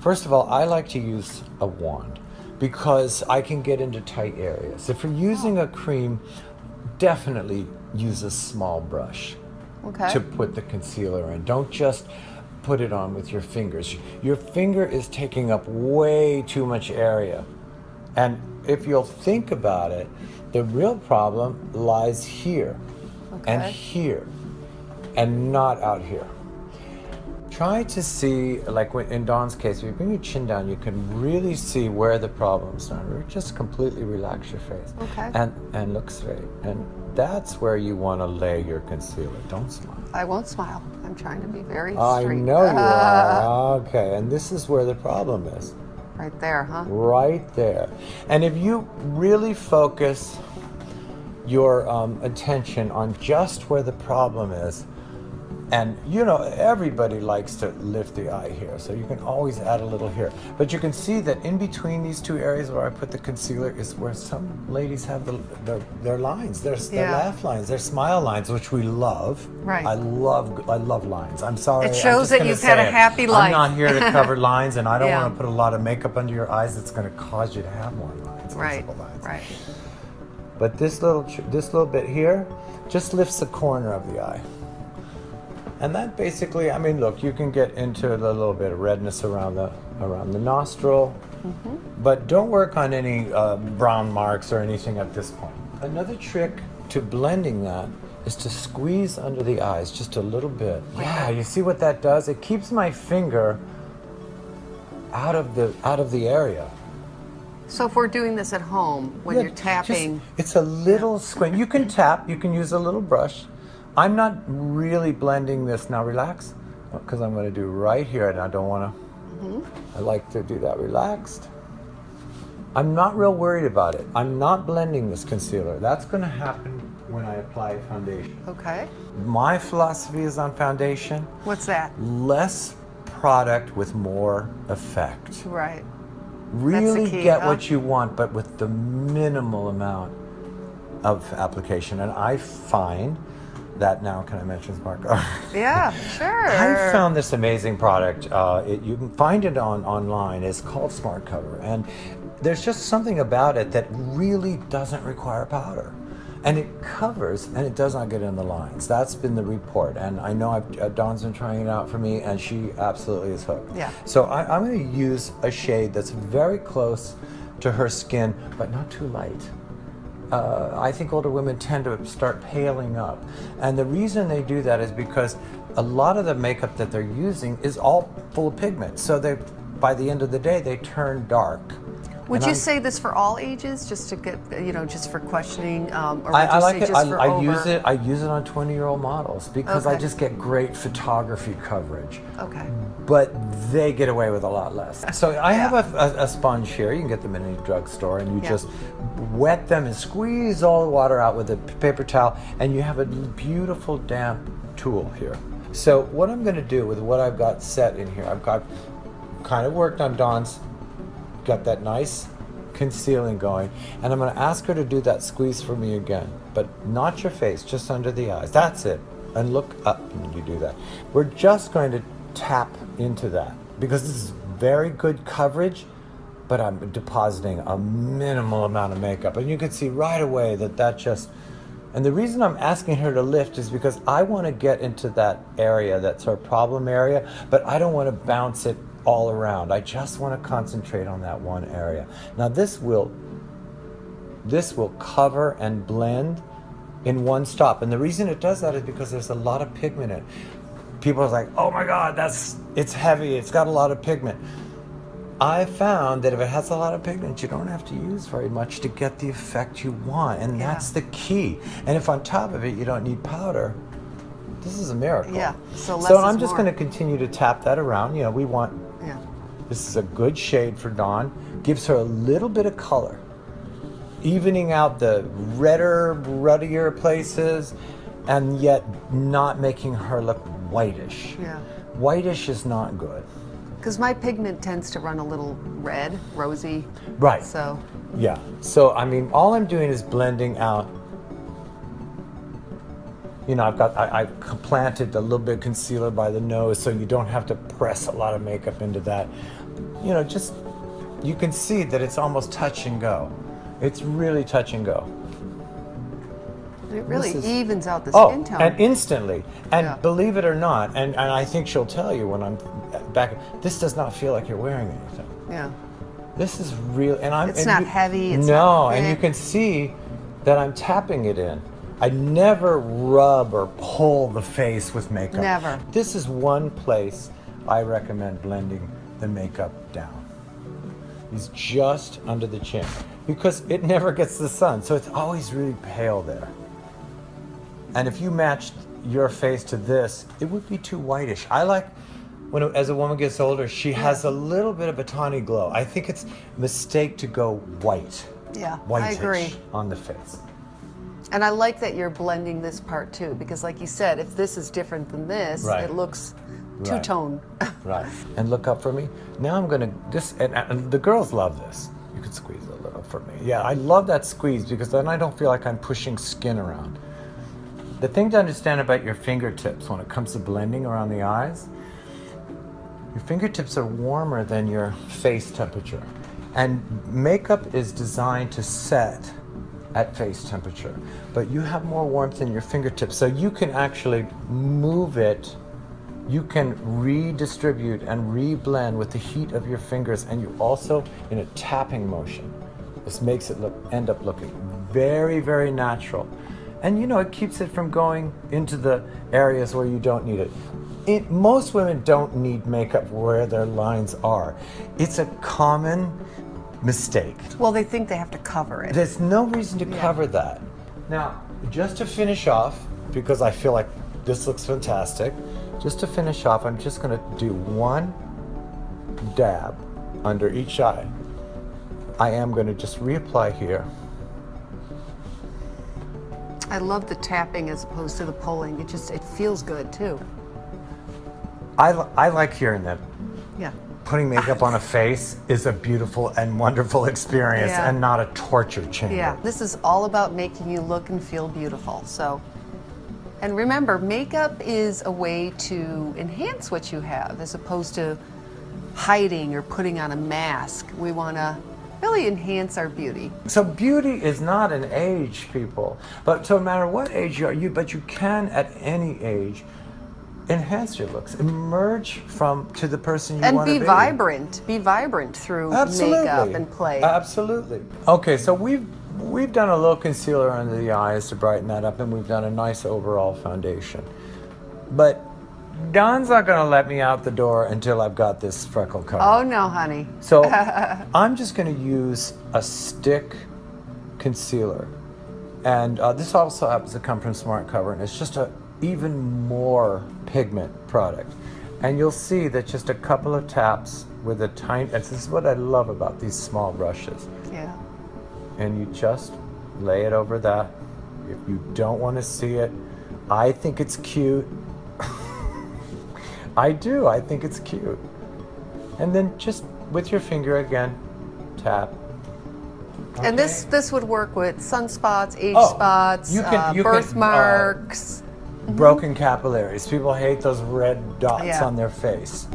First of all, I like to use a wand because I can get into tight areas. If you're using a cream, definitely use a small brush to put the concealer in. Don't just put it on with your fingers. Your finger is taking up way too much area. And if you'll think about it, the real problem lies here and here and not out here. Try to see, like in Dawn's case, if you bring your chin down, you can really see where the problems are. Just completely relax your face and look straight. And that's where you want to lay your concealer. Don't smile. I won't smile. I'm trying to be very straight. I know you are. Okay, and this is where the problem is. Right there, huh? Right there. And if you really focus your attention on just where the problem is, and you know, everybody likes to lift the eye here, so you can always add a little here. But you can see that in between these two areas where I put the concealer is where some ladies have their lines, their laugh lines, their smile lines, which we love. Right. I love lines. I'm sorry. It shows that you've had a happy life. I'm not here to cover lines, and I don't want to put a lot of makeup under your eyes that's going to cause you to have more lines, visible lines. Right. But this little bit here just lifts the corner of the eye. And that basically, I mean, look, you can get into a little bit of redness around the nostril, but don't work on any brown marks or anything at this point. Another trick to blending that is to squeeze under the eyes just a little bit. Yeah, you see what that does? It keeps my finger out of the area. So if we're doing this at home, when you're tapping... it's a little squint. You can tap, you can use a little brush. I'm not really blending this. Now relax, because I'm going to do right here, and I don't want to, I like to do that relaxed. I'm not real worried about it. I'm not blending this concealer. That's going to happen when I apply foundation. Okay. My philosophy is on foundation. What's that? Less product with more effect. Right. Really get what you want, but with the minimal amount of application. And I find that now, can I mention Smart Cover? Yeah, sure. I found this amazing product. You can find it online. It's called Smart Cover, and there's just something about it that really doesn't require powder, and it covers and it does not get in the lines. That's been the report, and I know Dawn's been trying it out for me, and she absolutely is hooked. Yeah. So I'm going to use a shade that's very close to her skin, but not too light. I think older women tend to start paling up. And the reason they do that is because a lot of the makeup that they're using is all full of pigment. So by the end of the day, they turn dark. Would you say this for all ages, just to get, just for questioning, or would I you like say it. just for I over? use it on 20-year-old models because I just get great photography coverage. Okay. But they get away with a lot less. So I have a sponge here. You can get them in any drugstore, and you just wet them and squeeze all the water out with a paper towel, and you have a beautiful damp tool here. So what I'm going to do with what I've got set in here, I've got kind of worked on Dawn's, got that nice concealing going, and I'm going to ask her to do that squeeze for me again, but not your face, just under the eyes. That's it. And look up when you do that. We're just going to tap into that because this is very good coverage, but I'm depositing a minimal amount of makeup, and you can see right away that just, and the reason I'm asking her to lift is because I want to get into that area that's our problem area, but I don't want to bounce it all around. I just want to concentrate on that one area. Now this will cover and blend in one stop, and the reason it does that is because there's a lot of pigment in it. People are like, oh my God, it's heavy, it's got a lot of pigment. I found that if it has a lot of pigment, you don't have to use very much to get the effect you want, and that's the key. And if on top of it you don't need powder, this is a miracle. Yeah. So I'm just going to continue to tap that around. We want. Yeah. This is a good shade for Dawn. Gives her a little bit of color, evening out the redder, ruddier places, and yet not making her look whitish. Yeah. Whitish is not good. Because my pigment tends to run a little red, rosy. Right. So. Yeah. So I mean, all I'm doing is blending out You know, I've planted a little bit of concealer by the nose so you don't have to press a lot of makeup into that. You know, just, you can see that it's almost touch and go. It's really touch and go. It really evens out the skin tone. And instantly. And Yeah. believe it or not, and I think she'll tell you when I'm back, this does not feel like you're wearing anything. Yeah. This is real, and It's not heavy, it's no, not and you thick. can see that I'm tapping it in. I never rub or pull the face with makeup. Never. This is one place I recommend blending the makeup down. Is just under the chin, because it never gets the sun, so it's always really pale there. And if you matched your face to this, it would be too whitish. I like when, as a woman gets older, she has a little bit of a tawny glow. I think it's a mistake to go white. Yeah, Whitish I agree. on the face. And I like that you're blending this part too, because like you said, if this is different than this, Right. it looks Right. two-tone. Right. And look up for me. Now I'm gonna, and the girls love this. You could squeeze a little for me. Yeah, I love that squeeze because then I don't feel like I'm pushing skin around. The thing to understand about your fingertips when it comes to blending around the eyes, your fingertips are warmer than your face temperature. And makeup is designed to set at face temperature, but you have more warmth in your fingertips, so you can actually move it. You can redistribute and reblend with the heat of your fingers, and you also, in a tapping motion. This makes it end up looking very, very natural. And you know, it keeps it from going into the areas where you don't need it. Most women don't need makeup where their lines are. It's a common mistake. Well, they think they have to cover it. There's no reason to cover that. Now, just to finish off, because I feel like this looks fantastic, just to finish off, I'm just gonna do one dab under each eye. I am gonna just reapply here. I love the tapping as opposed to the pulling. It feels good too. I like hearing that. Yeah. Putting makeup on a face is a beautiful and wonderful experience, Yeah. and not a torture chamber. Yeah. This is all about making you look and feel beautiful. So, and remember, makeup is a way to enhance what you have as opposed to hiding or putting on a mask. We want to really enhance our beauty. So beauty is not an age, people. But no matter what age you are, but you can at any age enhance your looks, emerge to the person you And want to be be. Be vibrant through Absolutely. makeup and play. Absolutely. Okay, so we've done a little concealer under the eyes to brighten that up, and we've done a nice overall foundation. But Don's not going to let me out the door until I've got this freckle covered. Oh no, honey. So I'm just going to use a stick concealer. And this also happens to come from Smart Cover, and it's just a even more pigment product. And you'll see that just a couple of taps with a tiny, this is what I love about these small brushes. Yeah. And you just lay it over that. If you don't want to see it, I think it's cute. I do, I think it's cute. And then just with your finger again, tap. Okay. And this would work with sunspots, age Oh, spots, you can, birthmarks. broken capillaries. People hate those red dots Yeah. on their face.